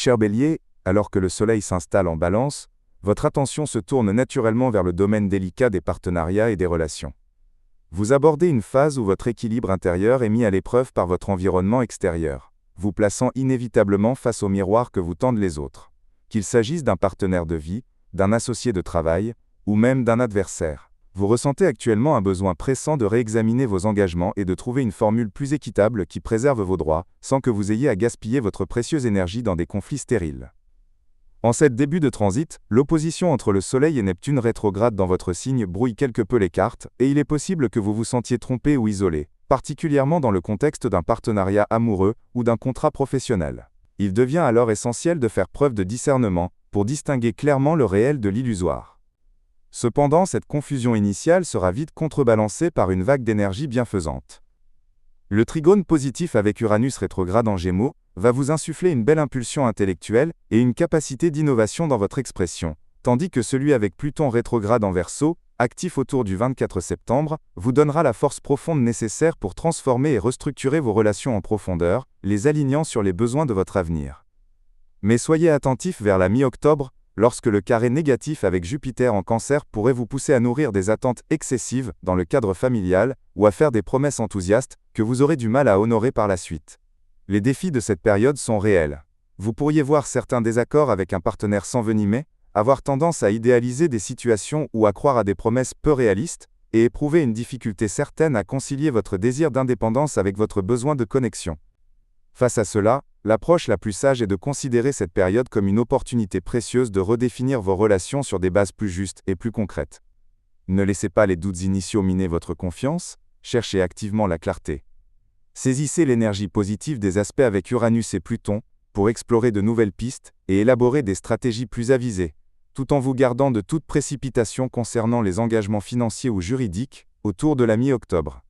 Cher Bélier, alors que le Soleil s'installe en Balance, votre attention se tourne naturellement vers le domaine délicat des partenariats et des relations. Vous abordez une phase où votre équilibre intérieur est mis à l'épreuve par votre environnement extérieur, vous plaçant inévitablement face au miroir que vous tendent les autres. Qu'il s'agisse d'un partenaire de vie, d'un associé de travail, ou même d'un adversaire. Vous ressentez actuellement un besoin pressant de réexaminer vos engagements et de trouver une formule plus équitable qui préserve vos droits, sans que vous ayez à gaspiller votre précieuse énergie dans des conflits stériles. En cette début de transit, l'opposition entre le Soleil et Neptune rétrograde dans votre signe brouille quelque peu les cartes, et il est possible que vous vous sentiez trompé ou isolé, particulièrement dans le contexte d'un partenariat amoureux ou d'un contrat professionnel. Il devient alors essentiel de faire preuve de discernement, pour distinguer clairement le réel de l'illusoire. Cependant, cette confusion initiale sera vite contrebalancée par une vague d'énergie bienfaisante. Le trigone positif avec Uranus rétrograde en Gémeaux va vous insuffler une belle impulsion intellectuelle et une capacité d'innovation dans votre expression, tandis que celui avec Pluton rétrograde en Verseau, actif autour du 24 septembre, vous donnera la force profonde nécessaire pour transformer et restructurer vos relations en profondeur, les alignant sur les besoins de votre avenir. Mais soyez attentifs vers la mi-octobre, lorsque le carré négatif avec Jupiter en Cancer pourrait vous pousser à nourrir des attentes excessives dans le cadre familial, ou à faire des promesses enthousiastes que vous aurez du mal à honorer par la suite. Les défis de cette période sont réels. Vous pourriez voir certains désaccords avec un partenaire s'envenimer, avoir tendance à idéaliser des situations ou à croire à des promesses peu réalistes, et éprouver une difficulté certaine à concilier votre désir d'indépendance avec votre besoin de connexion. Face à cela, l'approche la plus sage est de considérer cette période comme une opportunité précieuse de redéfinir vos relations sur des bases plus justes et plus concrètes. Ne laissez pas les doutes initiaux miner votre confiance, cherchez activement la clarté. Saisissez l'énergie positive des aspects avec Uranus et Pluton, pour explorer de nouvelles pistes et élaborer des stratégies plus avisées, tout en vous gardant de toute précipitation concernant les engagements financiers ou juridiques, autour de la mi-octobre.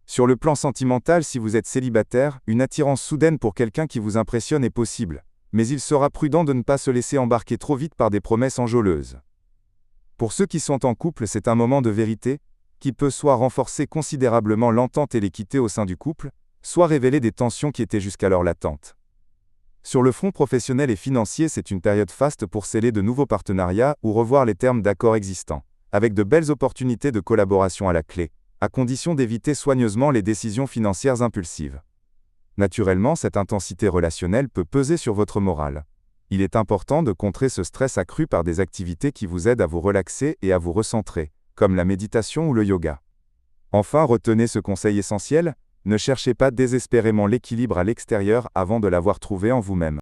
Sur le plan sentimental, si vous êtes célibataire, une attirance soudaine pour quelqu'un qui vous impressionne est possible, mais il sera prudent de ne pas se laisser embarquer trop vite par des promesses enjôleuses. Pour ceux qui sont en couple, c'est un moment de vérité, qui peut soit renforcer considérablement l'entente et l'équité au sein du couple, soit révéler des tensions qui étaient jusqu'alors latentes. Sur le front professionnel et financier, c'est une période faste pour sceller de nouveaux partenariats ou revoir les termes d'accords existants, avec de belles opportunités de collaboration à la clé, à condition d'éviter soigneusement les décisions financières impulsives. Naturellement, cette intensité relationnelle peut peser sur votre morale. Il est important de contrer ce stress accru par des activités qui vous aident à vous relaxer et à vous recentrer, comme la méditation ou le yoga. Enfin, retenez ce conseil essentiel, ne cherchez pas désespérément l'équilibre à l'extérieur avant de l'avoir trouvé en vous-même.